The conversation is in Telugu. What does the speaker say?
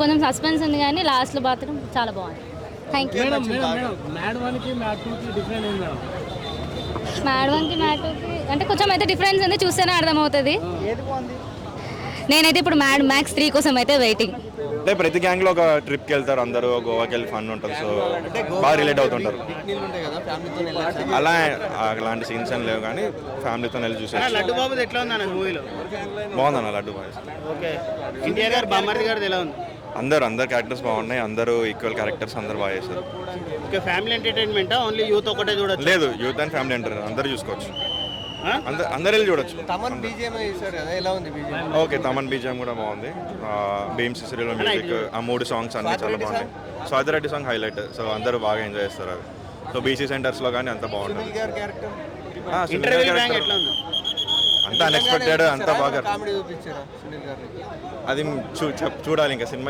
కొంచెం సస్పెన్స్ ఉంది కానీ లాస్ట్లో మాత్రం చాలా బాగుంది. Thank you. మ్యాడ్ 1కి మ్యాడ్ 2కి డిఫరెంట్ ఏంది మేడం? మ్యాడ్ 1కి మ్యాడ్ 2కి అంటే కొంచెం అయితే డిఫరెన్స్ ఉంది, చూస్తేనే అర్థమవుతుంది. ఏది బాగుంది? నేనైతే ఇప్పుడు మ్యాడ్ మ్యాక్స్ 3 కోసం అయితే వెయిటింగ్. అంటే ప్రతి గ్యాంగ్లో ఒక ట్రిప్కి వెళ్తారు, అందరూ గోవాకి వెళ్ళి ఫన్ ఉంటుంది, సో బాగా రిలేట్ అవుతుంటారు. అలా అలాంటి సీన్స్ అని లేవు కానీ ఫ్యామిలీతో వెళ్ళి చూసేసి. లడ్డు బాబు ఎట్లా ఉంది అన్న మూవీలో? బాగుందన్న లడ్డు బాయ్. ఓకే. ఎన్టీఆర్ గారు బామ్మర్ది గారిది ఎలా ఉంది? అందరు క్యారెక్టర్స్ బాగున్నాయి, అందరూ ఈక్వల్ క్యారెక్టర్స్, అందరు బాగా చేశారు. ఓకే. ఫ్యామిలీ ఎంటర్టైన్మెంటా ఓన్లీ యూత్ ఒకటే చూడొచ్చు? లేదు, యూత్ అండ్ ఫ్యామిలీ అంటారు, అందరూ చూసుకోవచ్చు, అందరు వెళ్ళి చూడొచ్చు. తమన్ బీజిఎం చేశారు కదా, ఎలా ఉంది బీజిఎం? ఓకే, తమన్ బీజిఎం కూడా బాగుంది. భీమ్ సిసిరిలో మ్యూజిక్, ఆ 3 సాంగ్స్ అన్నీ చాలా బాగున్నాయి. స్వాతిరెడ్డి సాంగ్ హైలైట్, సో అందరూ బాగా ఎంజాయ్ చేస్తారు అది. సో బీసీ సెంటర్స్లో కానీ అంత బాగుంటుంది. ఇంటర్వ్యూ బ్యాంక్ ఎట్లా ఉంది? అంత అన్ఎక్స్పెక్టెడ్, అంత బాగా. కామెడీ చూపించారా సునీల్ గారిని? అది చూడాలి ఇంకా సినిమా